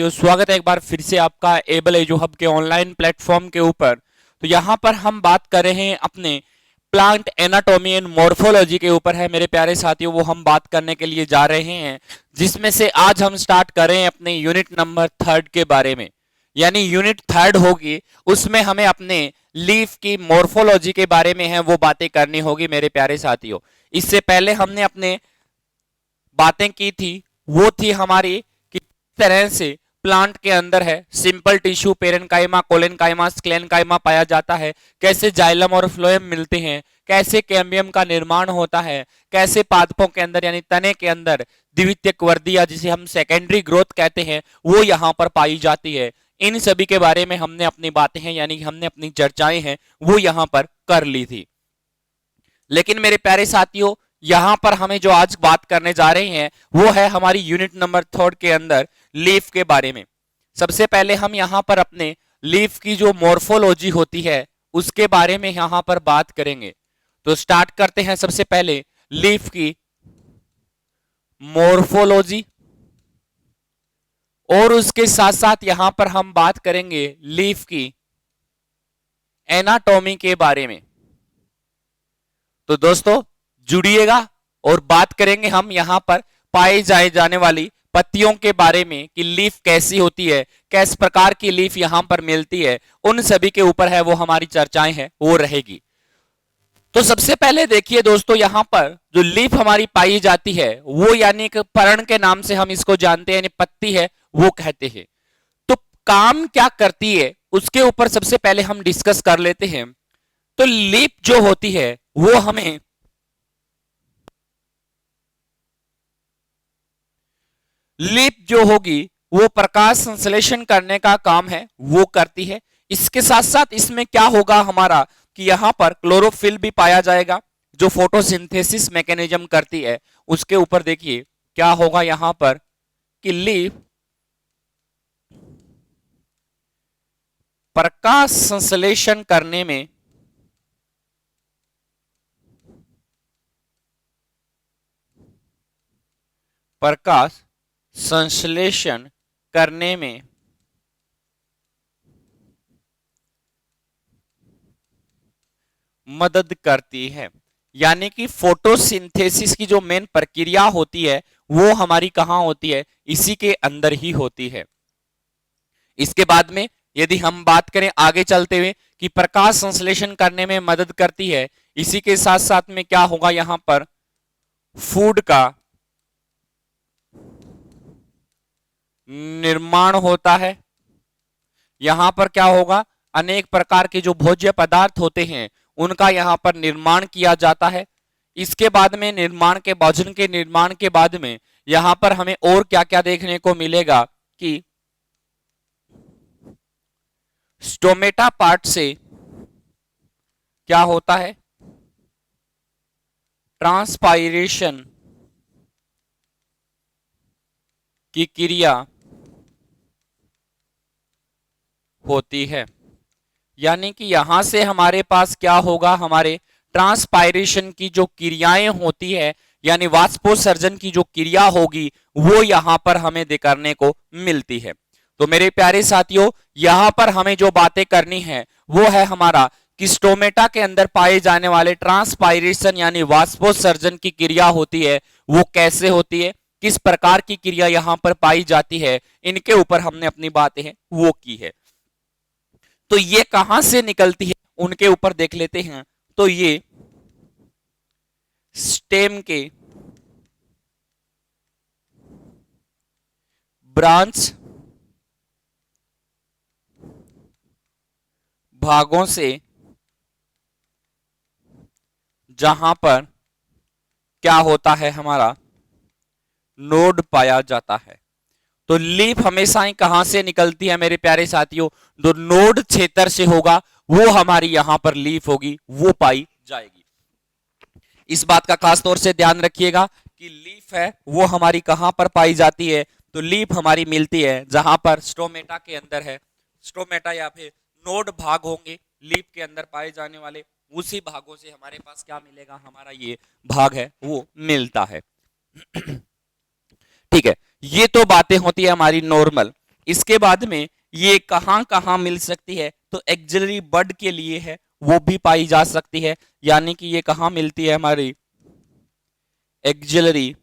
साथियों, स्वागत है एक बार फिर से आपका एबल एजू हब के ऑनलाइन प्लेटफॉर्म के ऊपर। तो यहाँ पर हम बात कर रहे हैं अपने प्लांट एनाटॉमी एंड मॉर्फोलॉजी के ऊपर है मेरे प्यारे साथियों। वो हम बात करने के लिए जा रहे हैं, जिसमें से आज हम स्टार्ट कर रहे हैं अपने यूनिट नंबर 3 के बारे में। यानी यूनिट 3 होगी, उसमें हमें अपने लीफ की मॉर्फोलॉजी के बारे में है वो बातें करनी होगी मेरे प्यारे साथियों। इससे पहले हमने अपने बातें की थी, वो थी हमारी किस तरह से प्लांट के अंदर है सिंपल टिश्यू पेरेनकाइमा, कोलेनकाइमा, स्क्लेनकाइमा पाया जाता है, कैसे जाइलम और फ्लोएम मिलते हैं, कैसे कैम्बियम का निर्माण होता है, कैसे पादपों के अंदर यानी तने के अंदर द्वितीयक वृद्धि या जिसे हम सेकेंडरी ग्रोथ कहते हैं वो यहाँ पर पाई जाती है। इन सभी के बारे में हमने अपनी बातें हैं यानी हमने अपनी चर्चाएं हैं वो यहाँ पर कर ली थी। लेकिन मेरे प्यारे साथियों, यहां पर हमें जो आज बात करने जा रहे हैं वो है हमारी यूनिट नंबर 3 के अंदर लीफ के बारे में। सबसे पहले हम यहां पर अपने लीफ की जो मॉर्फोलॉजी होती है उसके बारे में यहां पर बात करेंगे। तो स्टार्ट करते हैं सबसे पहले लीफ की मॉर्फोलॉजी, और उसके साथ साथ यहां पर हम बात करेंगे लीफ की एनाटॉमी के बारे में। तो दोस्तों जुड़िएगा और बात करेंगे हम यहां पर पाए जाने वाली पत्तियों के बारे में कि लीफ कैसी होती है, किस प्रकार की लीफ यहां पर मिलती है, उन सभी के ऊपर है वो हमारी चर्चाएं हैं वो रहेगी। तो सबसे पहले देखिए दोस्तों, यहां पर जो लीफ हमारी पाई जाती है वो यानी कि पर्ण के नाम से हम इसको जानते हैं, यानी पत्ती है वो कहते हैं। तो काम क्या करती है उसके ऊपर सबसे पहले हम डिस्कस कर लेते हैं। तो लीफ जो होती है वो हमें लीप जो होगी वो प्रकाश संश्लेषण करने का काम है वो करती है। इसके साथ साथ इसमें क्या होगा हमारा कि यहां पर क्लोरोफिल भी पाया जाएगा जो फोटोसिंथेसिस मैकेनिज्म करती है। उसके ऊपर देखिए क्या होगा यहां पर कि लीफ प्रकाश संश्लेषण करने में प्रकाश संश्लेषण करने में मदद करती है। यानी कि फोटोसिंथेसिस की जो मेन प्रक्रिया होती है वो हमारी कहां होती है, इसी के अंदर ही होती है। इसके बाद में यदि हम बात करें आगे चलते हुए कि प्रकाश संश्लेषण करने में मदद करती है, इसी के साथ साथ में क्या होगा यहां पर फूड का निर्माण होता है। यहां पर क्या होगा, अनेक प्रकार के जो भोज्य पदार्थ होते हैं उनका यहां पर निर्माण किया जाता है। इसके बाद में भोजन के निर्माण के बाद में यहां पर हमें और क्या क्या देखने को मिलेगा कि स्टोमेटा पार्ट से क्या होता है, ट्रांसपायरेशन की क्रिया होती है। यानी कि यहां से हमारे पास क्या होगा, हमारे ट्रांसपायरेशन की जो क्रियाएं होती है यानी वाष्पोत्सर्जन की जो क्रिया होगी वो यहां पर हमें करने को मिलती है। तो मेरे प्यारे साथियों, यहां पर हमें जो बातें करनी है वो है हमारा कि स्टोमेटा के अंदर पाए जाने वाले ट्रांसपायरेशन यानी वाष्पोत्सर्जन की क्रिया होती है वो कैसे होती है, किस प्रकार की क्रिया यहां पर पाई जाती है, इनके ऊपर हमने अपनी बातें हैं वो की है। तो ये कहां से निकलती है उनके ऊपर देख लेते हैं। तो ये स्टेम के ब्रांच भागों से जहां पर क्या होता है हमारा नोड पाया जाता है। तो लीफ हमेशा ही कहां से निकलती है मेरे प्यारे साथियों, जो नोड क्षेत्र से होगा वो हमारी यहां पर लीफ होगी वो पाई जाएगी। इस बात का खास तौर से ध्यान रखिएगा कि लीफ है वो हमारी कहां पर पाई जाती है। तो लीफ हमारी मिलती है जहां पर स्टोमेटा के अंदर है, स्टोमेटा या फिर नोड भाग होंगे लीफ के अंदर पाए जाने वाले, उसी भागों से हमारे पास क्या मिलेगा, हमारा ये भाग है वो मिलता है। ठीक है, ये तो बातें होती है हमारी नॉर्मल। इसके बाद में ये कहां कहां मिल सकती है, तो एक्सिलरी बड के लिए है, वो भी पाई जा सकती है। यानी कि ये कहां मिलती है, हमारी एक्सिलरी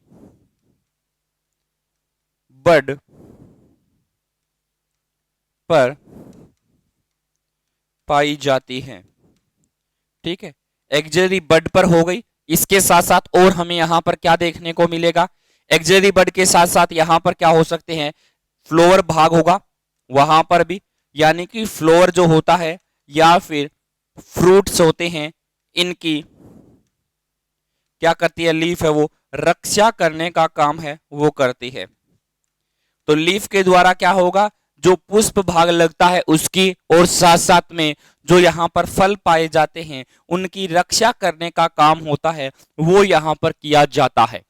बड पर पाई जाती है। ठीक है, एक्सिलरी बड पर हो गई। इसके साथ साथ और हमें यहां पर क्या देखने को मिलेगा, एक्सिलरी बड के साथ साथ यहां पर क्या हो सकते हैं, फ्लोअर भाग होगा वहां पर भी। यानी कि फ्लोअर जो होता है या फिर फ्रूट्स होते हैं, इनकी क्या करती है, लीफ है वो रक्षा करने का काम है वो करती है। तो लीफ के द्वारा क्या होगा, जो पुष्प भाग लगता है उसकी, और साथ साथ में जो यहाँ पर फल पाए जाते हैं उनकी रक्षा करने का काम होता है, वो यहाँ पर किया जाता है।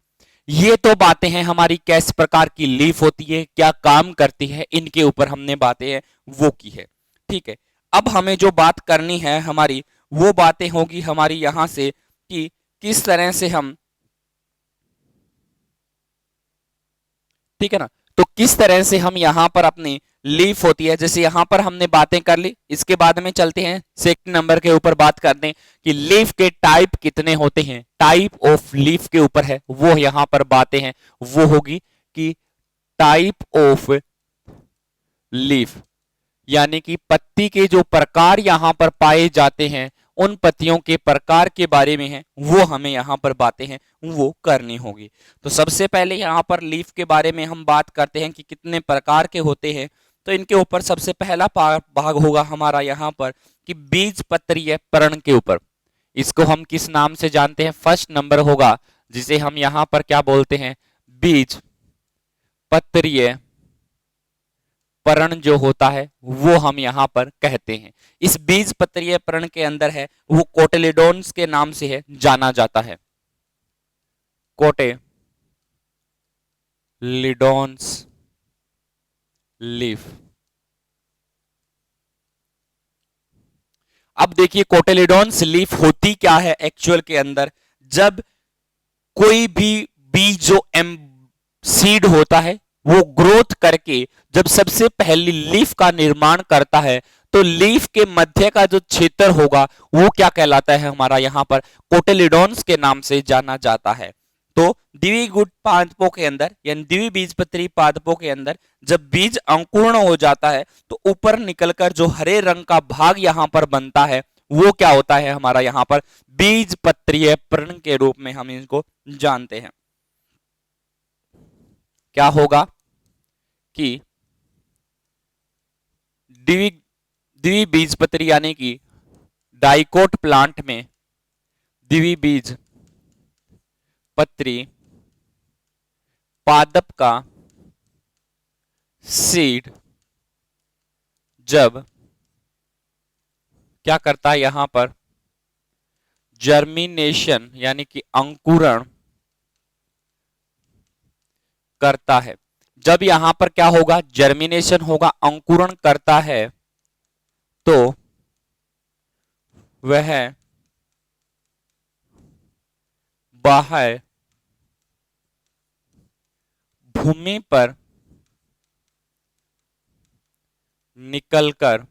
ये तो बातें हैं हमारी किस प्रकार की लीफ होती है, क्या काम करती है, इनके ऊपर हमने बातें हैं वो की है। ठीक है, अब हमें जो बात करनी है हमारी, वो बातें होगी हमारी यहां से कि किस तरह से हम, ठीक है ना, तो किस तरह से हम यहां पर अपनी लीफ होती है, जैसे यहां पर हमने बातें कर ली। इसके बाद में चलते हैं सेकंड नंबर के ऊपर बात करते हैं कि लीफ के टाइप कितने होते हैं, टाइप ऑफ लीफ के ऊपर है वो यहां पर बातें हैं, वो होगी कि टाइप ऑफ लीफ, यानी कि पत्ती के जो प्रकार यहां पर पाए जाते हैं, उन पत्तियों के प्रकार के बारे में है वो हमें यहां पर बातें हैं वो करनी होगी। तो सबसे पहले यहां पर लीफ के बारे में हम बात करते हैं कि कितने प्रकार के होते हैं। तो इनके ऊपर सबसे पहला भाग होगा हमारा यहां पर कि बीज पत्रीय पर्ण के ऊपर। इसको हम किस नाम से जानते हैं, फर्स्ट नंबर होगा जिसे हम यहां पर क्या बोलते हैं, बीज पत्रीय पर्ण जो होता है वो हम यहां पर कहते हैं। इस बीज पत्रीय पर्ण के अंदर है वो कोटेलिडोन्स के नाम से है जाना जाता है, कोटेलिडोन्स लीफ। अब देखिए कोटेलिडोन्स लीफ होती क्या है एक्चुअल के अंदर, जब कोई भी बीज जो एम सीड होता है वो ग्रोथ करके जब सबसे पहली लीफ का निर्माण करता है, तो लीफ के मध्य का जो क्षेत्र होगा वो क्या कहलाता है, हमारा यहां पर कोटेलिडोन्स के नाम से जाना जाता है। तो द्विगुट पादपों के अंदर यानी द्विबीजपत्री पादपों के अंदर जब बीज अंकुरण हो जाता है, तो ऊपर निकलकर जो हरे रंग का भाग यहां पर बनता है वो क्या होता है, हमारा यहां पर बीज पत्रीय पर्ण के रूप में हम इनको जानते हैं। क्या होगा कि द्विबीजपत्री यानी कि डाइकोट प्लांट में द्विबीज पत्री पादप का सीड जब क्या करता है, यहां पर जर्मिनेशन यानी कि अंकुरण करता है। जब यहां पर क्या होगा, जर्मिनेशन होगा, अंकुरण करता है, तो वह बाह्य भूमि पर निकलकर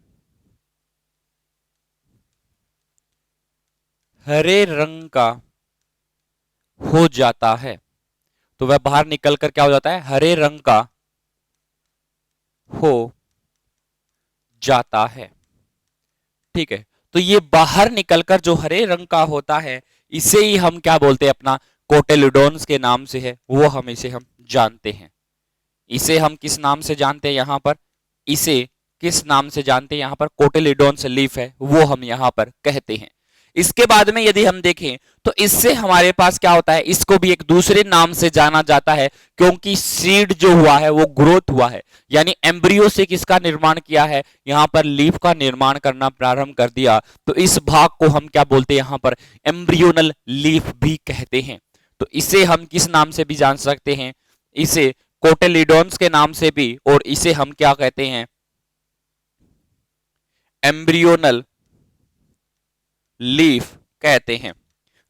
हरे रंग का हो जाता है। तो वह बाहर निकलकर क्या हो जाता है, हरे रंग का हो जाता है। ठीक है, तो ये बाहर निकलकर जो हरे रंग का होता है, इसे ही हम क्या बोलते हैं, अपना कोटेलिडोन्स के नाम से है वो हम इसे हम जानते हैं। इसे हम किस नाम से जानते हैं, यहां पर इसे किस नाम से जानते हैं, यहां पर कोटेलिडोन्स लीफ है वो हम यहां पर कहते हैं। इसके बाद में यदि हम देखें तो इससे हमारे पास क्या होता है, इसको भी एक दूसरे नाम से जाना जाता है, क्योंकि सीड जो हुआ है वो ग्रोथ हुआ है, यानी एम्ब्रियो से किसका निर्माण किया है, यहां पर लीफ का निर्माण करना प्रारंभ कर दिया। तो इस भाग को हम क्या बोलते हैं, यहां पर एम्ब्रियोनल लीफ भी कहते हैं। तो इसे हम किस नाम से भी जान सकते हैं, इसे कोटेलिडोन्स के नाम से भी, और इसे हम क्या कहते हैं, एम्ब्रियोनल लीफ कहते हैं।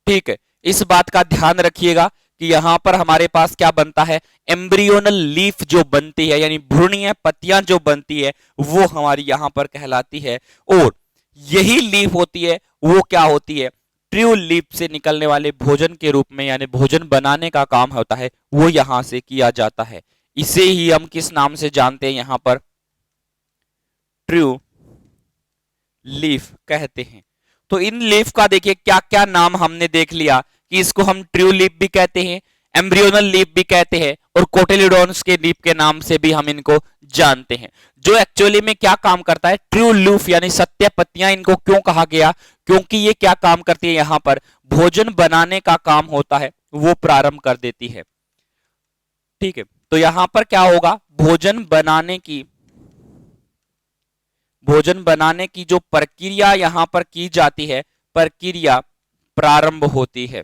ठीक है, इस बात का ध्यान रखिएगा कि यहां पर हमारे पास क्या बनता है, एम्ब्रियोनल लीफ जो बनती है, यानी भ्रूणीय पत्तियां जो बनती है वो हमारी यहां पर कहलाती है। और यही लीफ होती है वो क्या होती है, ट्रू लीफ से निकलने वाले भोजन के रूप में, यानी भोजन बनाने का काम होता है वो यहां से किया जाता है। इसे ही हम किस नाम से जानते हैं, यहां पर ट्रू लीफ कहते हैं। तो इन लीफ का देखिए क्या क्या नाम हमने देख लिया कि इसको हम ट्रू लीफ भी कहते हैं, एम्ब्रियोनल लीफ भी कहते हैं, और कोटेलिडोन्स के लीफ के नाम से भी हम इनको जानते हैं। जो एक्चुअली में क्या काम करता है, ट्रू लीफ यानी सत्य पत्तियां, इनको क्यों कहा गया, क्योंकि ये क्या काम करती है, यहां पर भोजन बनाने का काम होता है वो प्रारंभ कर देती है। ठीक है, तो यहां पर क्या होगा, भोजन बनाने की जो प्रक्रिया यहां पर की जाती है, प्रक्रिया प्रारंभ होती है।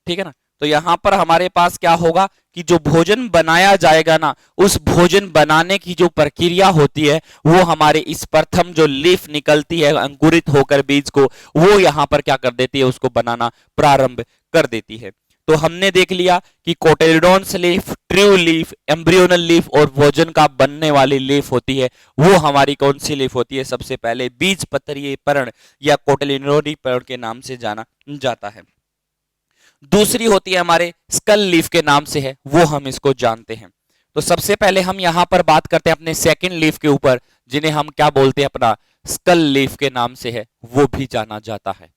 ठीक है ना, तो यहां पर हमारे पास क्या होगा कि जो भोजन बनाया जाएगा ना, उस भोजन बनाने की जो प्रक्रिया होती है वो हमारे इस प्रथम जो लीफ निकलती है अंकुरित होकर बीज को, वो यहां पर क्या कर देती है, उसको बनाना प्रारंभ कर देती है। तो हमने देख लिया कि cotyledons leaf, true leaf, embryonal leaf और भोजन का बनने वाली लीफ होती है वो हमारी कौन सी लीफ होती है, सबसे पहले बीज पत्रीय पर्ण या कोटेलिडोनी पर्ण के नाम से जाना जाता है। दूसरी होती है हमारे स्कल लीफ के नाम से है, वो हम इसको जानते हैं। तो सबसे पहले हम यहां पर बात करते हैं अपने सेकंड लीफ के ऊपर, जिन्हें हम क्या बोलते हैं, अपना स्कल लीफ के नाम से है वो भी जाना जाता है।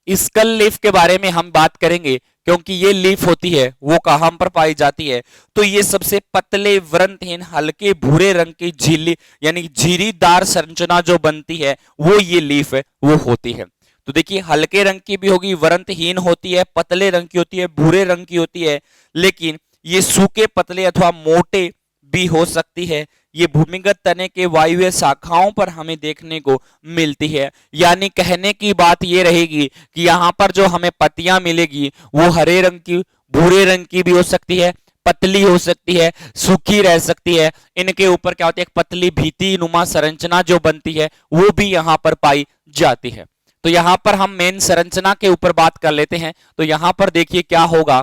इस स्कल लीफ के बारे में हम बात करेंगे क्योंकि ये लीफ होती है वो कहां पर पाई जाती है, तो ये सबसे पतले व्रंतहीन हल्के भूरे रंग की झिल्ली यानी झिरीदार संरचना जो बनती है वो ये लीफ है वो होती है। तो देखिए हल्के रंग की भी होगी, वरंतहीन होती है, पतले रंग की होती है, भूरे रंग की होती है, लेकिन ये सूखे पतले अथवा मोटे भी हो सकती है। ये भूमिगत तने के वायुव्य शाखाओं पर हमें देखने को मिलती है। यानी कहने की बात ये रहेगी कि यहाँ पर जो हमें पत्तियां मिलेगी वो हरे रंग की, भूरे रंग की भी हो सकती है, पतली हो सकती है, सूखी रह सकती है। इनके ऊपर क्या होती है, एक पतली भीति नुमा संरचना जो बनती है वो भी यहाँ पर पाई जाती है। तो यहां पर हम मेन संरचना के ऊपर बात कर लेते हैं। तो यहां पर देखिए क्या होगा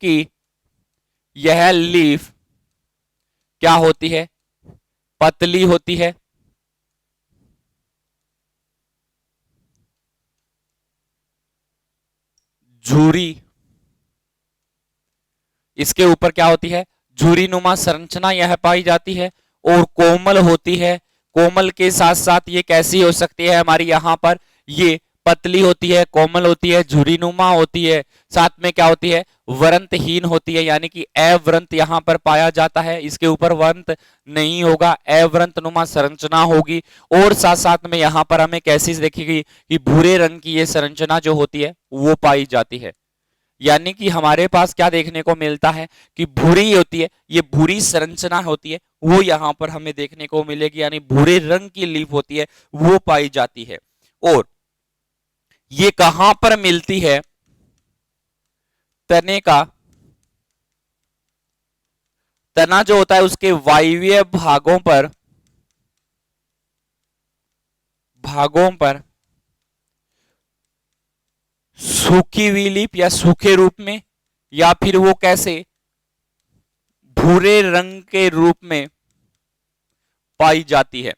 कि यह लीफ क्या होती है, पतली होती है, झूरी, इसके ऊपर क्या होती है, झूरी नुमा संरचना यह पाई जाती है, और कोमल होती है। कोमल के साथ साथ ये कैसी हो सकती है हमारी, यहां पर ये पतली होती है, कोमल होती है, झुरीनुमा होती है, साथ में क्या होती है, वरंतहीन होती है, यानी कि अवरंत यहां पर पाया जाता है, इसके ऊपर वरंत नहीं होगा, अवरंत नुमा संरचना होगी। और साथ साथ में यहां पर हमें कैसी देखेगी कि भूरे रंग की ये संरचना जो होती है वो पाई जाती है। यानी कि हमारे पास क्या देखने को मिलता है कि भूरी होती है, ये भूरी संरचना होती है वो यहां पर हमें देखने को मिलेगी, यानी भूरे रंग की लीफ होती है वो पाई जाती है। और ये कहां पर मिलती है, तने का, तना जो होता है उसके वायवीय भागों पर सूखी हुई लीफ या सूखे रूप में, या फिर वो कैसे भूरे रंग के रूप में पाई जाती है।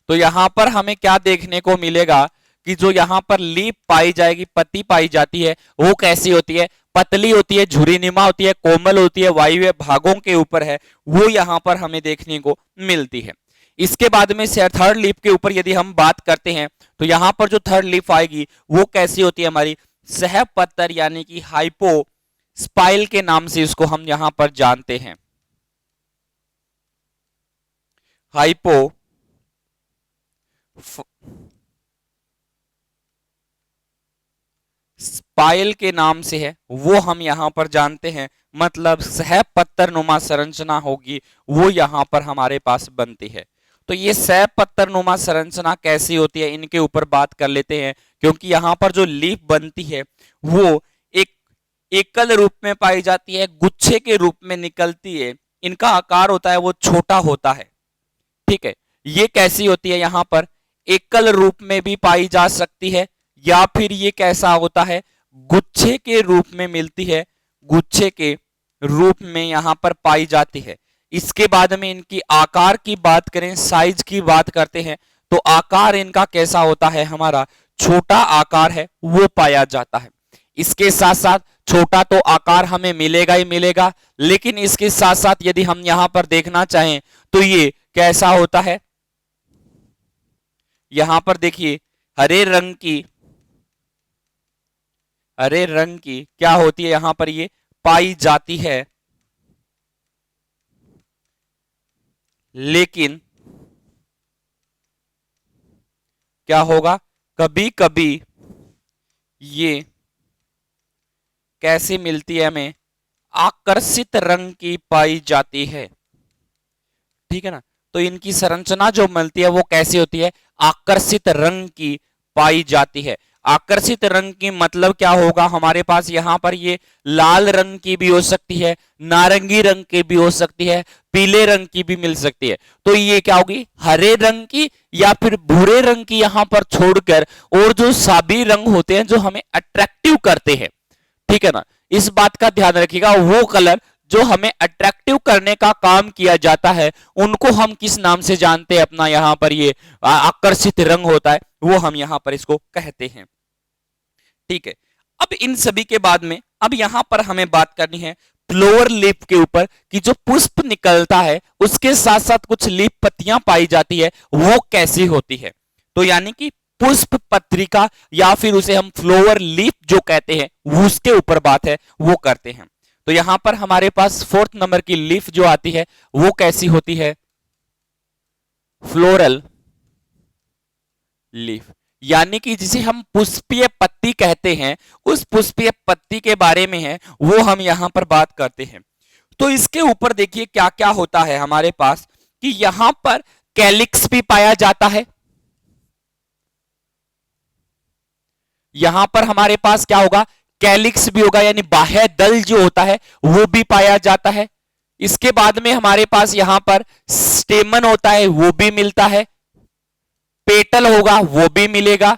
तो यहां पर हमें क्या देखने को मिलेगा कि जो यहां पर लीफ पाई जाएगी, पत्ती पाई जाती है, वो कैसी होती है, पतली होती है, झुरीनुमा होती है, कोमल होती है, वायव्य भागों के ऊपर है, वो यहां पर हमें देखने को मिलती है। इसके बाद में थर्ड लीफ के ऊपर यदि हम बात करते हैं तो यहां पर जो थर्ड लीफ आएगी वो कैसी होती है हमारी, सहपत्तर यानी कि हाइपो स्पाइल के नाम से इसको हम यहां पर जानते हैं। हाइपो स्पाइल के नाम से है वो हम यहां पर जानते हैं, मतलब सह पत्थर नुमा संरचना होगी वो यहां पर हमारे पास बनती है। तो ये सह पत्थर नुमा संरचना कैसी होती है इनके ऊपर बात कर लेते हैं, क्योंकि यहां पर जो लीफ बनती है वो एक एकल रूप में पाई जाती है, गुच्छे के रूप में निकलती है, इनका आकार होता है वो छोटा होता है। ठीक है, ये कैसी होती है, यहां पर एकल रूप में भी पाई जा सकती है, या फिर ये कैसा होता है, गुच्छे के रूप में मिलती है, गुच्छे के रूप में यहां पर पाई जाती है। इसके बाद में इनकी आकार की बात करें, साइज की बात करते हैं, तो आकार इनका कैसा होता है, हमारा छोटा आकार है वो पाया जाता है। इसके साथ साथ छोटा तो आकार हमें मिलेगा ही मिलेगा, लेकिन इसके साथ साथ यदि हम यहां पर देखना चाहें तो ये कैसा होता है, यहां पर देखिए हरे रंग की क्या होती है, यहां पर ये पाई जाती है। लेकिन क्या होगा, कभी कभी ये कैसे मिलती है, हमें आकर्षित रंग की पाई जाती है। ठीक है ना, तो इनकी संरचना जो मिलती है वो कैसी होती है, आकर्षित रंग की पाई जाती है। आकर्षित रंग की मतलब क्या होगा, हमारे पास यहां पर ये लाल रंग की भी हो सकती है, नारंगी रंग की भी हो सकती है, पीले रंग की भी मिल सकती है। तो ये क्या होगी, हरे रंग की या फिर भूरे रंग की यहां पर छोड़कर और जो सभी रंग होते हैं जो हमें अट्रैक्टिव करते हैं, ठीक है ना, इस बात का ध्यान रखिएगा, वो कलर जो हमें अट्रैक्टिव करने का काम किया जाता है उनको हम किस नाम से जानते हैं, अपना यहां पर ये आकर्षित रंग होता है वो हम यहां पर इसको कहते हैं। ठीक है, अब इन सभी के बाद में अब यहां पर हमें बात करनी है फ्लोवर लीफ के ऊपर कि जो पुष्प निकलता है उसके साथ साथ कुछ लीफ पत्तियां पाई जाती है वो कैसी होती है। तो यानी कि पुष्प पत्रिका या फिर उसे हम फ्लोवर लीफ जो कहते हैं वो उसके ऊपर बात है वो करते हैं। तो यहां पर हमारे पास 4th नंबर की लीफ जो आती है वो कैसी होती है, फ्लोरल लीफ, यानी कि जिसे हम पुष्पीय पत्ती कहते हैं, उस पुष्पीय पत्ती के बारे में है वो हम यहां पर बात करते हैं। तो इसके ऊपर देखिए क्या क्या होता है हमारे पास कि यहां पर कैलिक्स भी पाया जाता है, यहां पर हमारे पास क्या होगा, कैलिक्स भी होगा, यानी बाह्य दल जो होता है वो भी पाया जाता है। इसके बाद में हमारे पास यहां पर स्टेमन होता है वो भी मिलता है, पेटल होगा वो भी मिलेगा,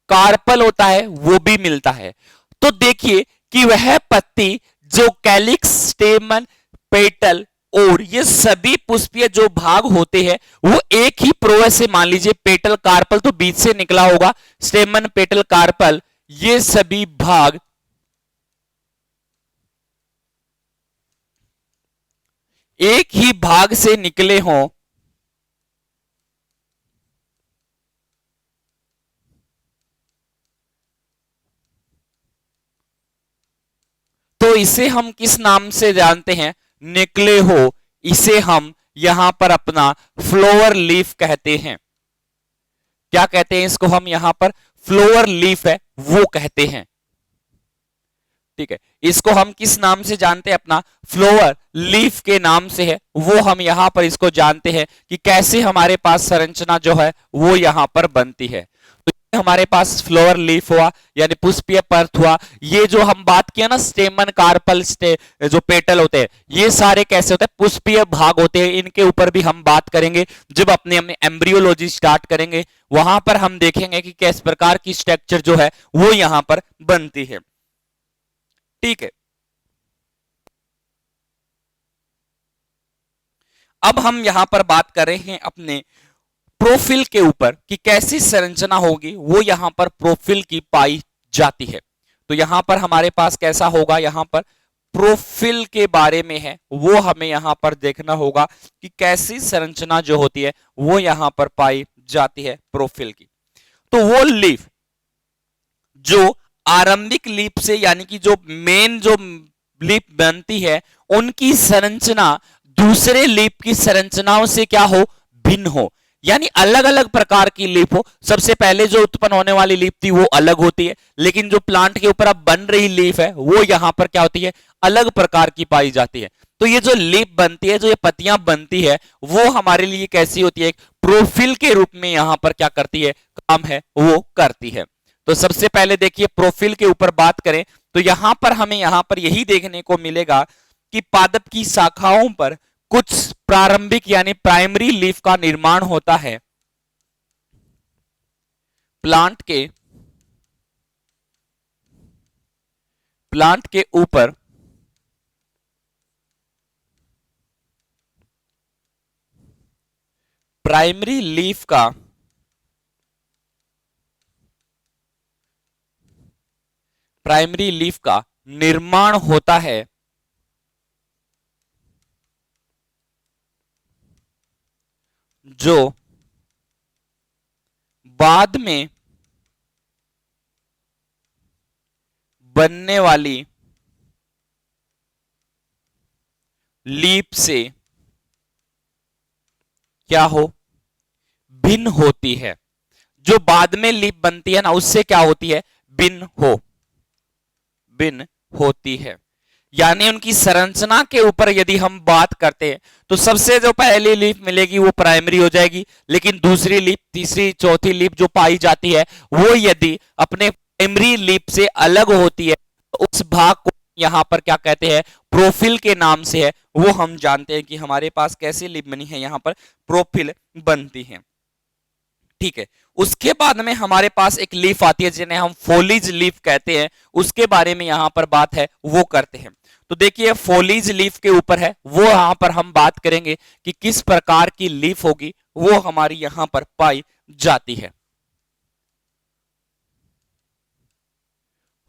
कार्पल होता है वो भी मिलता है। तो देखिए कि वह पत्ती जो कैलिक्स, स्टेमन, पेटल और ये सभी पुष्पीय जो भाग होते हैं वो एक ही प्रोय से, मान लीजिए पेटल कार्पल तो बीच से निकला होगा, स्टेमन पेटल कार्पल ये सभी भाग एक ही भाग से निकले हों तो इसे हम किस नाम से जानते हैं, निकले हो, इसे हम यहां पर अपना फ्लोवर लीफ कहते हैं। क्या कहते हैं इसको, हम यहां पर फ्लोवर लीफ है वो कहते हैं। ठीक है, इसको हम किस नाम से जानते हैं, अपना फ्लोवर लीफ के नाम से है वो हम यहां पर इसको जानते हैं कि कैसे हमारे पास संरचना जो है वो यहां पर बनती है। तो हमारे पास फ्लोवर लीफ हुआ यानी पुष्पीय पर्थ हुआ, ये जो हम बात किया ना स्टेमन, कार्पल, जो पेटल होते हैं ये सारे कैसे होते हैं, पुष्पीय भाग होते हैं। इनके ऊपर भी हम बात करेंगे जब अपने एम्ब्रियोलॉजी स्टार्ट करेंगे, वहां पर हम देखेंगे कि किस प्रकार की स्ट्रक्चर जो है वो यहां पर बनती है। ठीक है, अब हम यहां पर बात कर रहे हैं अपने प्रोफिल के ऊपर कि कैसी संरचना होगी वो यहां पर प्रोफिल की पाई जाती है। तो यहां पर हमारे पास कैसा होगा, यहां पर प्रोफिल के बारे में है वो हमें यहां पर देखना होगा कि कैसी संरचना जो होती है वो यहां पर पाई जाती है प्रोफिल की। तो वो लीफ जो आरंभिक लीफ से यानी कि जो मेन जो लीफ बनती है उनकी संरचना दूसरे लीफ की संरचनाओं से क्या हो, भिन्न हो, यानी अलग अलग प्रकार की लीफ हो। सबसे पहले जो उत्पन्न होने वाली लीफ थी वो अलग होती है, लेकिन जो प्लांट के ऊपर अब बन रही लीफ है वो यहां पर क्या होती है, अलग प्रकार की पाई जाती है। तो ये जो लीफ बनती है, जो ये पत्तियां बनती है वो हमारे लिए कैसी होती है, एक प्रोफिल के रूप में यहां पर क्या करती है, काम है वो करती है। तो सबसे पहले देखिए प्रोफिल के ऊपर बात करें तो यहां पर हमें यहां पर यही देखने को मिलेगा कि पादप की शाखाओं पर कुछ प्रारंभिक यानी प्राइमरी लीफ का निर्माण होता है प्लांट के ऊपर प्राइमरी लीफ का निर्माण होता है जो बाद में बनने वाली लीफ से क्या हो, भिन्न होती है। जो बाद में लीफ बनती है ना, उससे क्या होती है, भिन्न होती है। यानी उनकी संरचना के ऊपर यदि हम बात करते हैं तो सबसे जो पहली लीफ मिलेगी वो प्राइमरी हो जाएगी, लेकिन दूसरी लीफ, तीसरी, चौथी लीफ जो पाई जाती है वो यदि अपने प्राइमरी लीफ से अलग होती है तो उस भाग को यहां पर क्या कहते हैं, प्रोफिल के नाम से है। वो हम जानते हैं कि हमारे पास कैसी लीफ बनी है, यहां पर प्रोफिल बनती है। ठीक है, उसके बाद में हमारे पास एक लीफ आती है जिन्हें हम फोलिज लीफ कहते हैं, उसके बारे में यहां पर बात है वो करते हैं। तो देखिए फोलिज लीफ के ऊपर है वो यहां पर हम बात करेंगे कि किस प्रकार की लीफ होगी वो हमारी यहां पर पाई जाती है।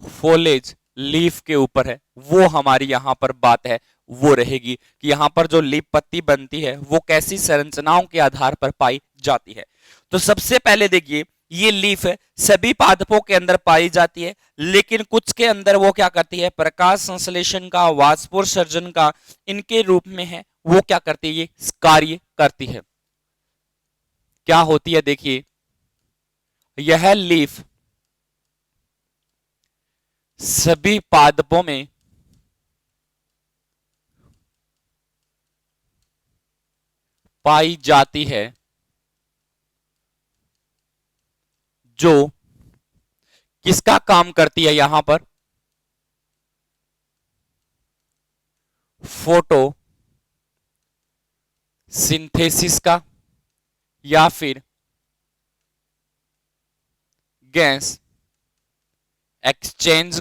फोलेज लीफ के ऊपर है वो हमारी यहां पर बात है वो रहेगी कि यहां पर जो लीफ पत्ती बनती है वो कैसी संरचनाओं के आधार पर पाई जाती है। तो सबसे पहले देखिए ये लीफ है सभी पादपों के अंदर पाई जाती है, लेकिन कुछ के अंदर वो क्या करती है, प्रकाश संश्लेषण का, वाष्पोत्सर्जन का इनके रूप में है वो क्या करती है, ये कार्य करती है। क्या होती है, देखिए यह लीफ सभी पादपों में पाई जाती है जो किसका काम करती है, यहां पर फोटो सिंथेसिस का या फिर गैस एक्सचेंज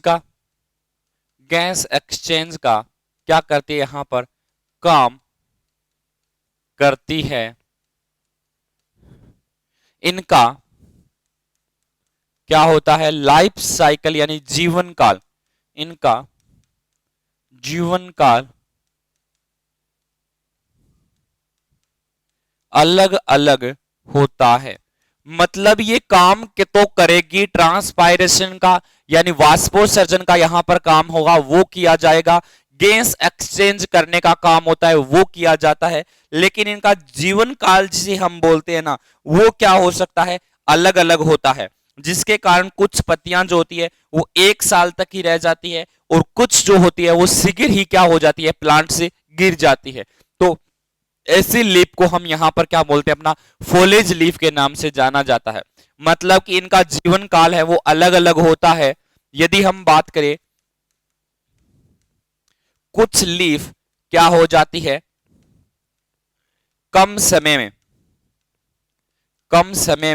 का क्या करती है, यहां पर काम करती है। इनका क्या होता है, लाइफ साइकिल यानी जीवन काल, इनका जीवन काल अलग अलग होता है। मतलब ये काम के तो करेगी, ट्रांसपायरेशन का यानी वाष्पोत्सर्जन का यहां पर काम होगा वो किया जाएगा, गैस एक्सचेंज करने का काम होता है वो किया जाता है, लेकिन इनका जीवन काल जिसे हम बोलते हैं ना वो क्या हो सकता है, अलग अलग होता है, जिसके कारण कुछ पत्तियां जो होती है वो 1 साल तक ही रह जाती है और कुछ जो होती है वो शीघ्र ही क्या हो जाती है, प्लांट से गिर जाती है। तो ऐसी लीफ को हम यहां पर क्या बोलते हैं, अपना फोलेज लीफ के नाम से जाना जाता है। मतलब कि इनका जीवन काल है वो अलग अलग होता है। यदि हम बात करें कुछ लीफ क्या हो जाती है, कम समय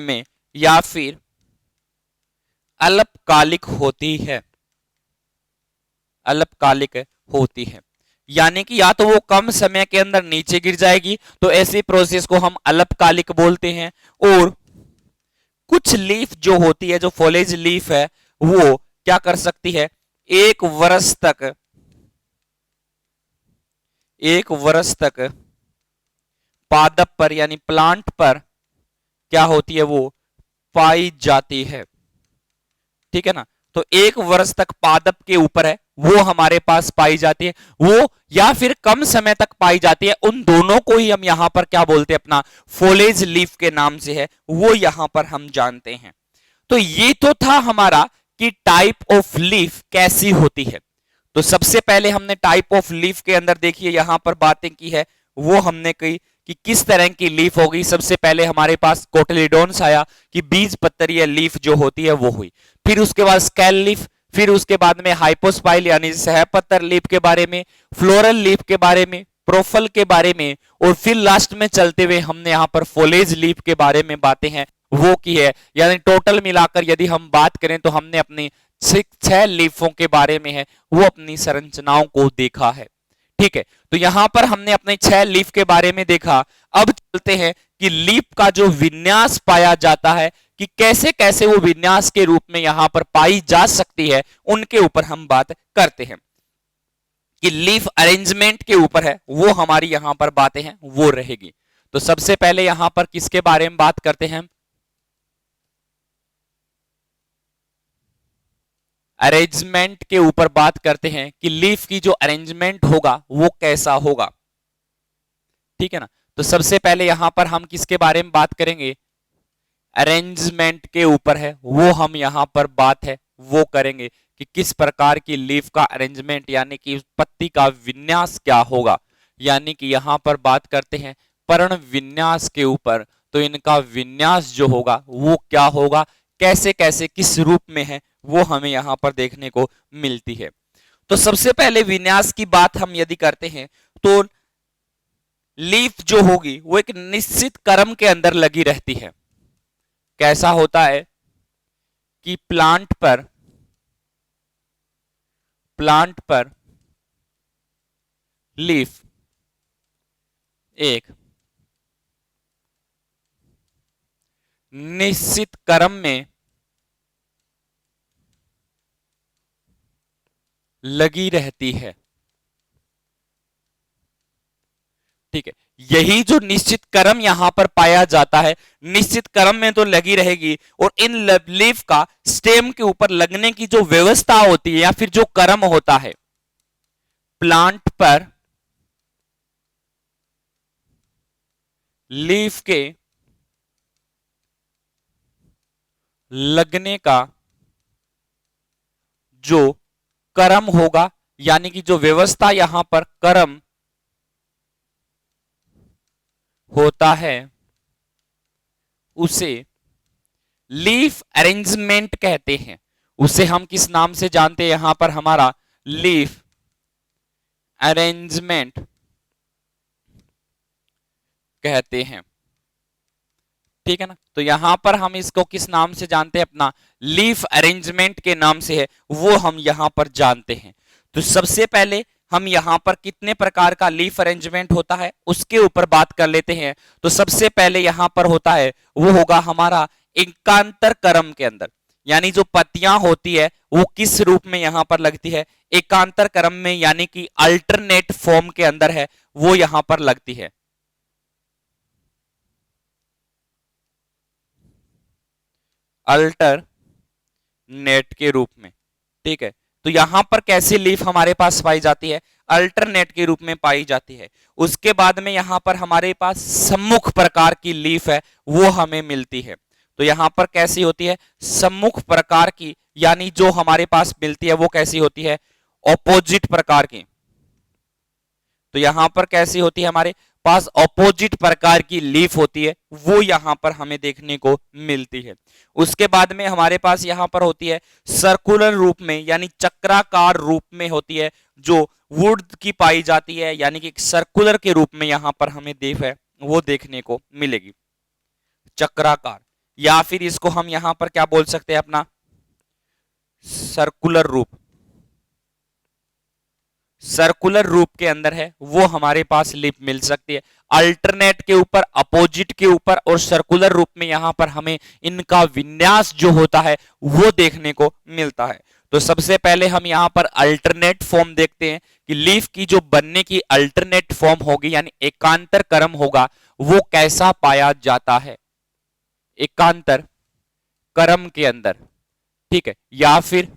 में या फिर अल्पकालिक होती है, यानी कि या तो वो कम समय के अंदर नीचे गिर जाएगी तो ऐसी प्रोसेस को हम अल्पकालिक बोलते हैं, और कुछ लीफ जो होती है, जो फॉलेज लीफ है वो क्या कर सकती है, 1 वर्ष तक पादप पर यानी प्लांट पर क्या होती है, वो पाई जाती है। ठीक है ना, तो 1 वर्ष तक पादप के ऊपर है वो हमारे पास पाई जाती है, वो या फिर कम समय तक पाई जाती है, उन दोनों को ही हम यहां पर क्या बोलते हैं, अपना फोलेज लीफ के नाम से है वो यहां पर हम जानते हैं। तो ये तो था हमारा कि टाइप ऑफ लीफ कैसी होती है। तो सबसे पहले हमने टाइप ऑफ लीफ के अंदर देखिए यहां पर बातें की है, वो हमने कही कि किस तरह की लीफ होगी। सबसे पहले हमारे पास कोटिलीडोन्स आया कि बीज पत्तरीय लीफ जो होती है वो हुई, फिर उसके बाद स्केल लीफ, फिर उसके बाद में हाइपोस्पाइल यानी सहपत्तर लीफ के बारे में, फ्लोरल लीफ के बारे में, प्रोफल के बारे में, और फिर लास्ट में चलते हुए हमने यहाँ पर फोलेज लीफ के बारे में बातें हैं वो की है। यानी टोटल मिलाकर यदि हम बात करें तो हमने अपनी छह लीफों के बारे में है वो अपनी संरचनाओं को देखा है। ठीक है, तो यहां पर हमने अपने छह लीफ के बारे में देखा। अब चलते हैं कि लीफ का जो विन्यास पाया जाता है कि कैसे कैसे वो विन्यास के रूप में यहां पर पाई जा सकती है, उनके ऊपर हम बात करते हैं कि लीफ अरेंजमेंट के ऊपर है वो हमारी यहां पर बातें हैं वो रहेगी। तो सबसे पहले यहां पर किसके बारे में बात करते हैं हम? अरेंजमेंट के ऊपर बात करते हैं कि लीफ की जो अरेंजमेंट होगा वो कैसा होगा। ठीक है ना, तो सबसे पहले यहां पर हम किसके बारे में बात करेंगे? अरेंजमेंट के ऊपर है वो हम यहां पर बात है वो करेंगे कि किस प्रकार की लीफ का अरेंजमेंट यानी कि पत्ती का विन्यास क्या होगा। यानी कि यहां पर बात करते हैं पर्ण विन्यास के ऊपर, तो इनका विन्यास जो होगा वो क्या होगा, कैसे कैसे किस रूप में है वो हमें यहां पर देखने को मिलती है। तो सबसे पहले विन्यास की बात हम यदि करते हैं तो लीफ जो होगी वो एक निश्चित क्रम के अंदर लगी रहती है। कैसा होता है कि प्लांट पर लीफ एक निश्चित क्रम में लगी रहती है। ठीक है, यही जो निश्चित क्रम यहां पर पाया जाता है, निश्चित क्रम में तो लगी रहेगी, और इन लीफ का स्टेम के ऊपर लगने की जो व्यवस्था होती है या फिर जो क्रम होता है प्लांट पर लीफ के लगने का जो क्रम होगा, यानी कि जो व्यवस्था यहां पर क्रम होता है उसे लीफ अरेंजमेंट कहते हैं। उसे हम किस नाम से जानते हैं? यहां पर हमारा लीफ अरेंजमेंट कहते हैं। ठीक है ना, तो यहां पर हम इसको किस नाम से जानते हैं? अपना लीफ अरेंजमेंट के नाम से है वो हम यहां पर जानते हैं। तो सबसे पहले हम यहां पर कितने प्रकार का लीफ अरेंजमेंट होता है उसके ऊपर बात कर लेते हैं। तो सबसे पहले यहां पर होता है वो होगा हमारा एकांतर क्रम के अंदर, यानी जो पत्तियां होती है वो किस रूप में यहां पर लगती है? एकांतर क्रम में, यानी कि अल्टरनेट फॉर्म के अंदर है वो यहां पर लगती है। अल्टरनेट के रूप में। ठीक है, तो यहां पर कैसी लीफ हमारे पास पाई जाती है? अल्टरनेट के रूप में पाई जाती है। उसके बाद में यहां पर हमारे पास सम्मुख प्रकार की लीफ है वो हमें मिलती है। तो यहां पर कैसी होती है? सम्मुख प्रकार की, यानी जो हमारे पास मिलती है वो कैसी होती है? ऑपोजिट प्रकार की। तो यहां पर कैसी होती है? हमारे पास ऑपोजिट प्रकार की लीफ होती है वो यहां पर हमें देखने को मिलती है। उसके बाद में हमारे पास यहां पर होती है सर्कुलर रूप में, यानी चक्राकार रूप में होती है, जो वुड की पाई जाती है, यानी कि सर्कुलर के रूप में यहां पर हमें लीफ है वो देखने को मिलेगी, चक्राकार। या फिर इसको हम यहां पर क्या बोल सकते हैं? अपना सर्कुलर रूप, सर्कुलर रूप के अंदर है वो हमारे पास लिप मिल सकती है। अल्टरनेट के ऊपर, अपोजिट के ऊपर और सर्कुलर रूप में यहां पर हमें इनका विन्यास जो होता है वो देखने को मिलता है। तो सबसे पहले हम यहां पर अल्टरनेट फॉर्म देखते हैं कि लीफ की जो बनने की अल्टरनेट फॉर्म होगी, यानी एकांतर क्रम होगा, वो कैसा पाया जाता है? एकांतर क्रम के अंदर। ठीक है, या फिर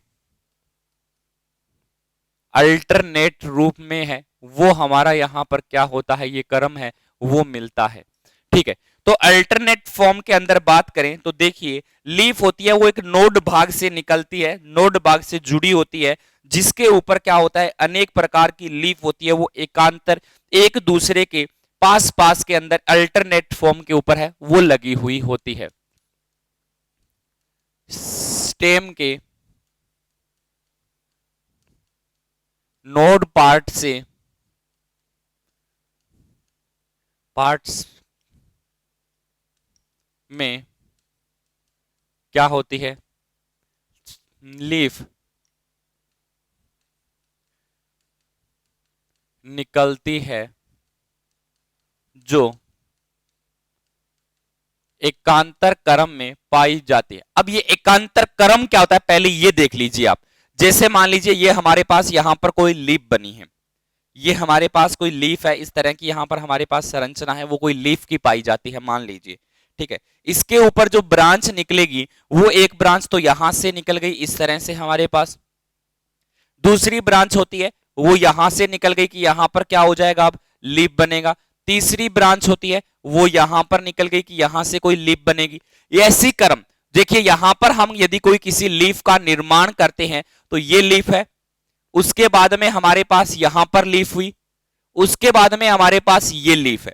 अल्टरनेट रूप में है वो हमारा यहां पर क्या होता है? ये क्रम है वो मिलता है। ठीक है, तो अल्टरनेट फॉर्म के अंदर बात करें तो देखिए लीफ होती है वो एक नोड भाग से निकलती है, नोड भाग से जुड़ी होती है, जिसके ऊपर क्या होता है? अनेक प्रकार की लीफ होती है वो एकांतर एक दूसरे के पास पास के अंदर अल्टरनेट फॉर्म के ऊपर है वो लगी हुई होती है। स्टेम के नोड पार्ट से पार्ट्स में क्या होती है, लीफ निकलती है जो एकांतर क्रम में पाई जाती है। अब ये एकांतर क्रम क्या होता है पहले ये देख लीजिए आप। जैसे मान लीजिए ये हमारे पास यहां पर कोई लीफ बनी है, ये हमारे पास कोई लीफ है, इस तरह की यहां पर हमारे पास संरचना है, वो कोई लीफ की पाई जाती है मान लीजिए, ठीक है। इसके ऊपर जो ब्रांच निकलेगी वो एक ब्रांच तो यहां से निकल गई इस तरह से हमारे पास, दूसरी ब्रांच होती है वो यहां से निकल गई कि यहां पर क्या हो जाएगा, अब लीफ बनेगा। तीसरी ब्रांच होती है वो यहां पर निकल गई कि यहां से कोई लीफ बनेगी। ये ऐसी क्रम देखिए, यहां पर हम यदि कोई किसी लीफ का निर्माण करते हैं तो ये लीफ है, उसके बाद में हमारे पास यहां पर लीफ हुई, उसके बाद में हमारे पास ये लीफ है।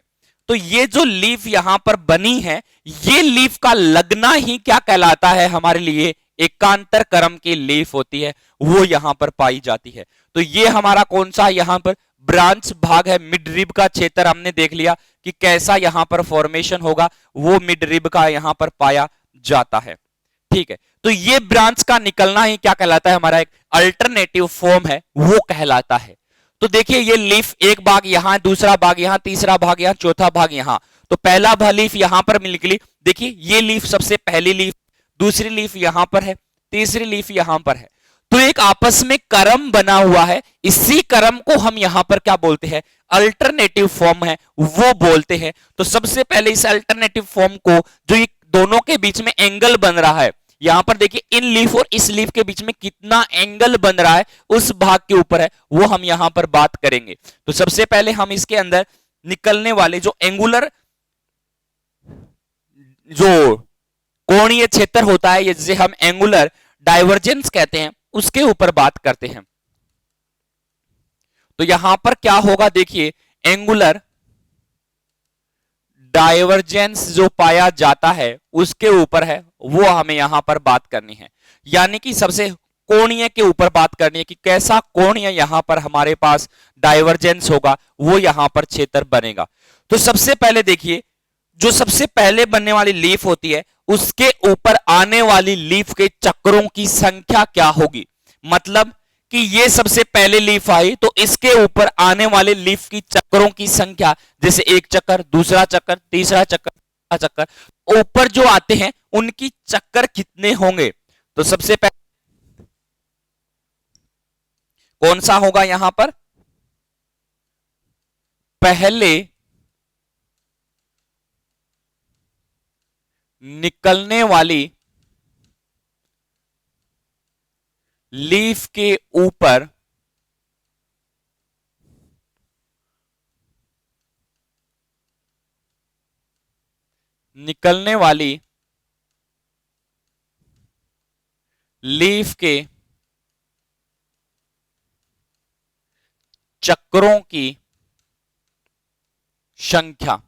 तो ये जो लीफ यहां पर बनी है, ये लीफ का लगना ही क्या कहलाता है हमारे लिए, एकांतर क्रम की लीफ होती है, वो यहां पर पाई जाती है। तो ये हमारा कौन सा यहां पर ब्रांच भाग है, मिड रिब का क्षेत्र हमने देख लिया कि कैसा यहां पर फॉर्मेशन होगा, वो मिड रिब का यहां पर पाया जाता है, ठीक है। तो ये ब्रांच का निकलना ही क्या कहलाता है, हमारा एक अल्टरनेटिव फॉर्म है वो कहलाता है। तो देखिए ये लीफ एक भाग यहां, दूसरा भाग यहां, तीसरा भाग यहां, चौथा भाग यहां। तो पहला भाग लीफ यहां पर निकली, देखिए ये लीफ सबसे पहली लीफ, दूसरी लीफ यहां पर है, तीसरी लीफ यहां पर है। तो एक आपस में क्रम बना हुआ है, इसी क्रम को हम यहां पर क्या बोलते हैं, अल्टरनेटिव फॉर्म है वो बोलते हैं। तो सबसे पहले इस अल्टरनेटिव फॉर्म को, जो ये दोनों के बीच में एंगल बन रहा है, यहां पर देखिए इन लीफ और इस लीफ के बीच में कितना एंगल बन रहा है उस भाग के ऊपर है, वो हम यहां पर बात करेंगे। तो सबसे पहले हम इसके अंदर निकलने वाले जो एंगुलर, जो कोणीय क्षेत्र होता है, जिसे हम एंगुलर डाइवर्जेंस कहते हैं, उसके ऊपर बात करते हैं। तो यहां पर क्या होगा देखिए, एंगुलर डाइवर्जेंस जो पाया जाता है उसके ऊपर है, वो हमें यहां पर बात करनी है। यानी कि सबसे कोणीय के ऊपर बात करनी है कि कैसा कोणीय यहां पर हमारे पास डाइवर्जेंस होगा, वो यहां पर क्षेत्र बनेगा। तो सबसे पहले देखिए, जो सबसे पहले बनने वाली लीफ होती है उसके ऊपर आने वाली लीफ के चक्रों की संख्या क्या होगी। मतलब कि ये सबसे पहले लीफ आई तो इसके ऊपर आने वाले लीफ की चक्रों की संख्या, जैसे एक चक्कर, दूसरा चक्कर, तीसरा चक्कर, चौथा चक्कर, ऊपर जो आते हैं उनकी चक्कर कितने होंगे। तो सबसे पहले कौन सा होगा यहां पर, पहले निकलने वाली लीफ के ऊपर निकलने वाली लीफ के चक्रों की संख्या,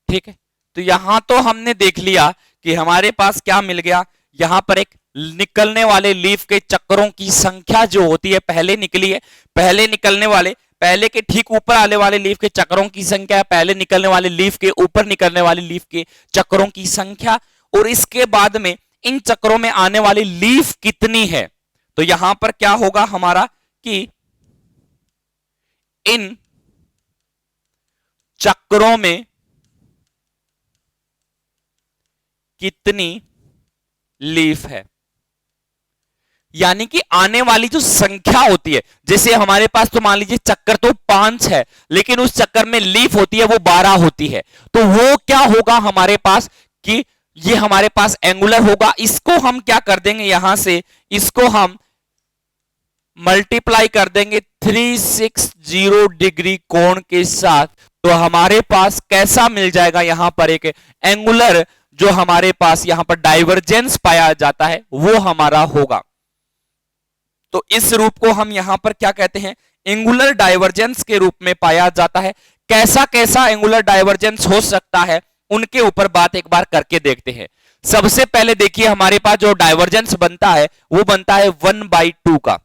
ठीक है। तो यहां तो हमने देख लिया कि हमारे पास क्या मिल गया, यहां पर एक निकलने वाले लीफ के चक्रों की संख्या जो होती है, पहले निकली है, पहले निकलने वाले, पहले के ठीक ऊपर आने वाले लीफ के चक्रों की संख्या, पहले निकलने वाले लीफ के ऊपर निकलने वाले लीफ के चक्रों की संख्या, और इसके बाद में इन चक्रों में आने वाली लीफ कितनी है। तो यहां पर क्या होगा हमारा कि इन चक्रों में कितनी लीफ है, यानी कि आने वाली जो संख्या होती है, जैसे हमारे पास तो मान लीजिए चक्कर तो 5 है, लेकिन उस चक्कर में लीफ होती है वो 12 होती है। तो वो क्या होगा हमारे पास कि ये हमारे पास एंगुलर होगा, इसको हम क्या कर देंगे, यहां से इसको हम मल्टीप्लाई कर देंगे 360 डिग्री कोण के साथ। तो हमारे पास कैसा मिल जाएगा, यहां पर एक एंगुलर जो हमारे पास यहां पर डाइवर्जेंस पाया जाता है वो हमारा होगा। तो इस रूप को हम यहां पर क्या कहते हैं, एंगुलर डाइवर्जेंस के रूप में पाया जाता है। कैसा कैसा एंगुलर डाइवर्जेंस हो सकता है उनके ऊपर बात एक बार करके देखते हैं। सबसे पहले देखिए हमारे पास जो डाइवर्जेंस बनता है वो बनता है 1/2 का,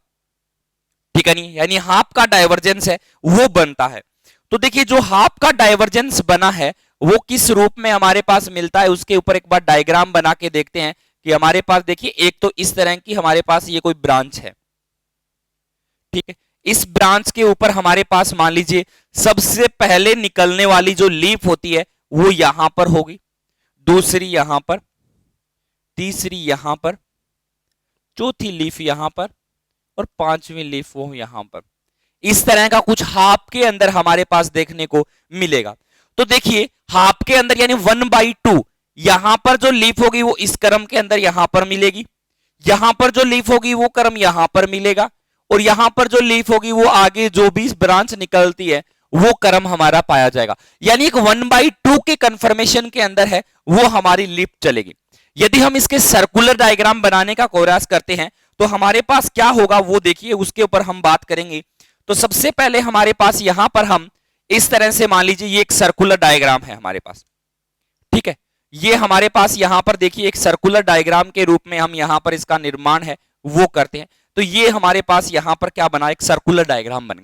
ठीक है नहीं, यानी हाफ का डाइवर्जेंस है वो बनता है। तो देखिए जो हाफ का डाइवर्जेंस बना है वो किस रूप में हमारे पास मिलता है, उसके ऊपर एक बार डायग्राम बना के देखते हैं कि हमारे पास देखिए एक तो इस तरह की हमारे पास ये कोई ब्रांच है, ठीक है। इस ब्रांच के ऊपर हमारे पास मान लीजिए सबसे पहले निकलने वाली जो लीफ होती है वो यहां पर होगी, दूसरी यहां पर, तीसरी यहां पर, चौथी लीफ यहां पर और पांचवी लीफ वो यहां पर। इस तरह का कुछ हाफ के अंदर हमारे पास देखने को मिलेगा। तो देखिए हाफ के अंदर यानी 1/2 यहां पर जो लीफ होगी वो इस क्रम के अंदर यहां पर मिलेगी, यहां पर जो लीफ होगी वो क्रम यहां पर मिलेगा, और यहां पर जो लीफ होगी वो आगे जो भी ब्रांच निकलती है वो क्रम हमारा पाया जाएगा। यानी एक 1/2 के कन्फर्मेशन के अंदर है वो हमारी लीफ चलेगी। यदि हम इसके सर्कुलर डायग्राम बनाने का प्रयास करते हैं तो हमारे पास क्या होगा वो देखिए, उसके ऊपर हम बात करेंगे। तो सबसे पहले हमारे पास यहां पर हम इस तरह से मान लीजिए ये एक सर्कुलर डायग्राम है हमारे पास, ठीक है। ये हमारे पास यहां पर देखिए एक सर्कुलर डायग्राम के रूप में हम यहां पर इसका निर्माण है वो करते हैं। तो ये हमारे पास यहां पर क्या बना, एक सर्कुलर डायग्राम बन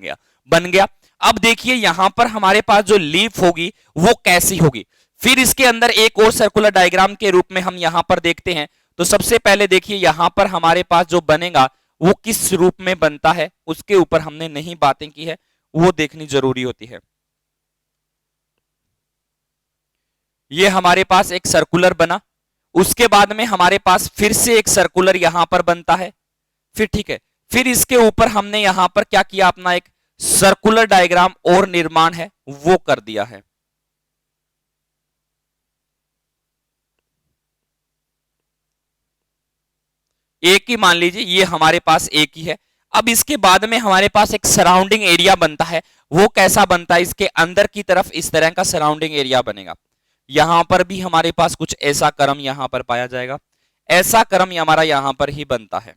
गया। अब देखिए यहां पर हमारे पास जो लीफ होगी वो कैसी होगी, फिर इसके अंदर एक और सर्कुलर डायग्राम के रूप में हम यहां पर देखते हैं। तो सबसे पहले देखिए यहां पर हमारे पास जो बनेगा वो किस रूप में बनता है उसके ऊपर हमने नहीं बातें की है, वो देखनी जरूरी होती है। ये हमारे पास एक सर्कुलर बना, उसके बाद में हमारे पास फिर से एक सर्कुलर यहां पर बनता है, फिर ठीक है, फिर इसके ऊपर हमने यहां पर क्या किया, अपना एक सर्कुलर डायग्राम और निर्माण है वो कर दिया है। एक ही मान लीजिए ये हमारे पास एक ही है। अब इसके बाद में हमारे पास एक सराउंडिंग एरिया बनता है, वो कैसा बनता है, इसके अंदर की तरफ इस तरह का सराउंडिंग एरिया बनेगा। यहां पर भी हमारे पास कुछ ऐसा क्रम यहां पर पाया जाएगा, ऐसा क्रम हमारा यहां पर ही बनता है,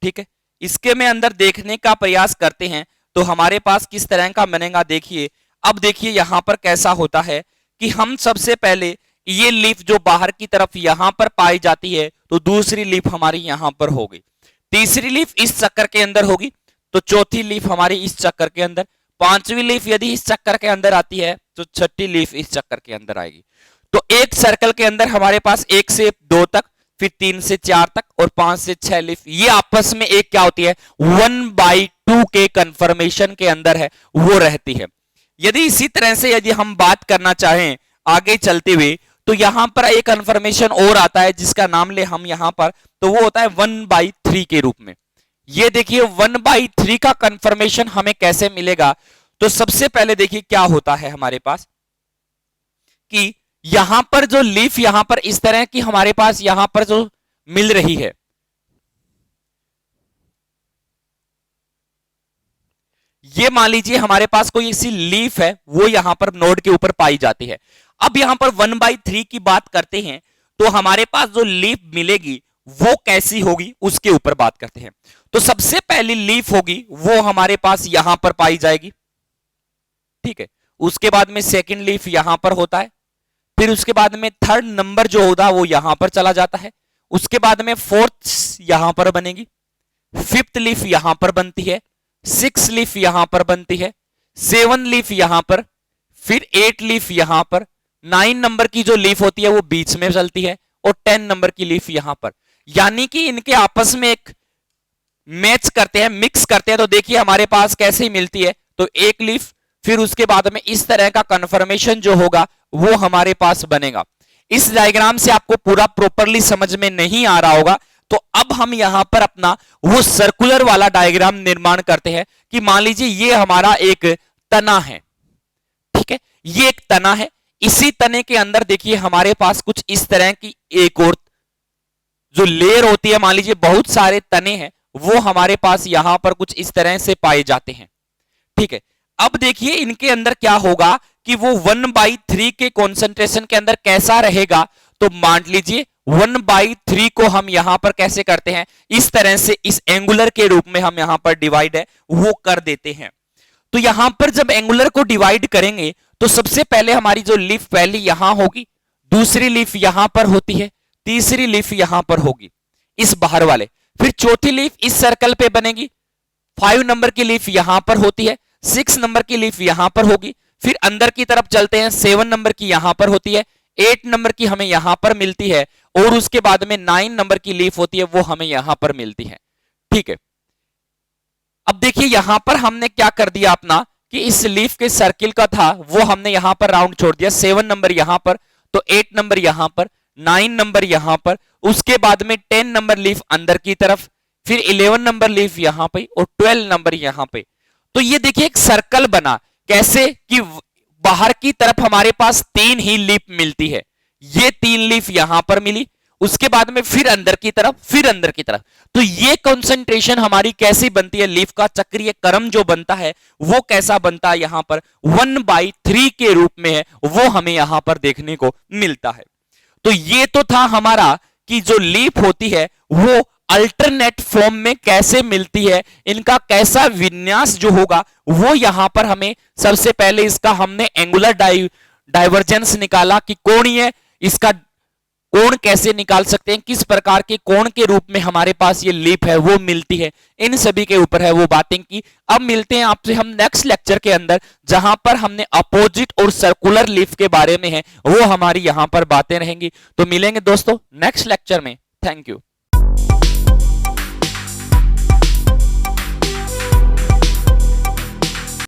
ठीक है। इसके में अंदर देखने का प्रयास करते हैं तो हमारे पास किस तरह का बनेगा देखिए। अब देखिए यहां पर कैसा होता है कि हम सबसे पहले ये लीफ जो बाहर की तरफ यहां पर पाई जाती है तो दूसरी लीफ हमारी यहां पर होगी, तीसरी लीफ इस चक्कर के अंदर होगी, तो चौथी लीफ हमारी इस चक्कर के अंदर, पांचवी लीफ यदि इस चक्कर के अंदर आती है तो छठी लीफ इस चक्कर के अंदर आएगी। तो एक सर्कल के अंदर हमारे पास 1 से 2 तक, फिर 3 से 4 तक और 5 से 6 लीफ, ये आपस में एक क्या होती है 1/2 के कन्फर्मेशन के अंदर है वो रहती है। यदि इसी तरह से यदि हम बात करना चाहें आगे चलते हुए तो यहां पर एक कन्फर्मेशन और आता है जिसका नाम ले हम यहां पर, तो वो होता है 1/3 के रूप में। ये देखिए 1/3 का कन्फर्मेशन हमें कैसे मिलेगा, तो सबसे पहले देखिए क्या होता है हमारे पास कि यहां पर जो लीफ यहां पर इस तरह की हमारे पास यहां पर जो मिल रही है, ये मान लीजिए हमारे पास कोई ऐसी लीफ है वो यहां पर नोड के ऊपर पाई जाती है। अब यहां पर 1/3 की बात करते हैं तो हमारे पास जो लीफ मिलेगी वो कैसी होगी उसके ऊपर बात करते हैं। तो सबसे पहली लीफ होगी वो हमारे पास यहां पर पाई जाएगी, ठीक है। उसके बाद में सेकंड लीफ यहां पर होता है, फिर उसके बाद में थर्ड नंबर जो होता है वो यहां पर चला जाता है, उसके बाद में फोर्थ यहां पर बनेगी, फिफ्थ लीफ यहां पर बनती है, 6 लीफ यहां पर बनती है, 7 लीफ यहां पर, फिर 8 लीफ यहां पर, 9 नंबर की जो लीफ होती है वो बीच में चलती है और 10 नंबर की लीफ यहां पर। यानी कि इनके आपस में एक मैच करते हैं, मिक्स करते हैं। तो देखिए हमारे पास कैसे मिलती है, तो एक लीफ, फिर उसके बाद में इस तरह का कन्फर्मेशन जो होगा वो हमारे पास बनेगा। इस डायग्राम से आपको पूरा प्रॉपरली समझ में नहीं आ रहा होगा, तो अब हम यहां पर अपना वो सर्कुलर वाला डायग्राम निर्माण करते हैं कि मान लीजिए ये हमारा एक तना है, ठीक है, ये एक तना है। इसी तने के अंदर देखिए हमारे पास कुछ इस तरह की एक और जो लेयर होती है, मान लीजिए बहुत सारे तने हैं वो हमारे पास यहां पर कुछ इस तरह से पाए जाते हैं, ठीक है। अब देखिए इनके अंदर क्या होगा कि वो 1/3 के कॉन्सेंट्रेशन के अंदर कैसा रहेगा, तो मान लीजिए 1/3 को हम यहां पर कैसे करते हैं, इस तरह से इस एंगुलर के रूप में हम यहां पर डिवाइड है वो कर देते हैं। तो यहां पर जब एंगुलर को डिवाइड करेंगे तो सबसे पहले हमारी जो लीफ पहली यहां होगी, दूसरी लीफ यहां पर होती है, तीसरी लीफ यहां पर होगी इस बाहर वाले, फिर चौथी लीफ इस सर्कल पे बनेगी, 5 नंबर की लीफ यहां पर होती है, 6 नंबर की लीफ यहां पर होगी, फिर अंदर की तरफ चलते हैं, 7 नंबर की यहां पर होती है, 8 नंबर की हमें यहां पर मिलती है, और उसके बाद में 9 नंबर की लीफ होती है, वो हमें यहां पर मिलती है। ठीक है, अब देखिए यहां पर हमने क्या कर दिया अपना कि इस लीफ के सर्किल का था वो हमने यहां पर राउंड छोड़ दिया, 7 नंबर यहां पर, तो 8 नंबर यहां पर, 9 नंबर यहां पर, उसके बाद में 10 नंबर लीफ अंदर की तरफ, फिर 11 नंबर लीफ यहां पे और 12 नंबर यहां पे। तो ये देखिए एक सर्कल बना, कैसे कि बाहर की तरफ हमारे पास 3 ही लीफ मिलती है, ये 3 लीफ यहां पर मिली, उसके बाद में फिर अंदर की तरफ, फिर अंदर की तरफ। तो ये कंसंट्रेशन हमारी कैसी बनती है, लीफ का चक्रीय क्रम जो बनता है वो कैसा बनता है, यहां पर 1/3 के रूप में है, वो हमें यहां पर देखने को मिलता है। तो ये तो था हमारा कि जो लीफ होती है वो अल्टरनेट फॉर्म में कैसे मिलती है, इनका कैसा विन्यास जो होगा वो यहां पर हमें सबसे पहले इसका हमने एंगुलर डाइवर्जेंस निकाला कि कोणीय इसका कोण कैसे निकाल सकते हैं, किस प्रकार के कोण के रूप में हमारे पास ये लीफ है वो मिलती है, इन सभी के ऊपर है वो बातें की। अब मिलते हैं आपसे हम नेक्स्ट लेक्चर के अंदर, जहां पर हमने अपोजिट और सर्कुलर लीफ के बारे में है वो हमारी यहां पर बातें रहेंगी। तो मिलेंगे दोस्तों नेक्स्ट लेक्चर में। Thank you.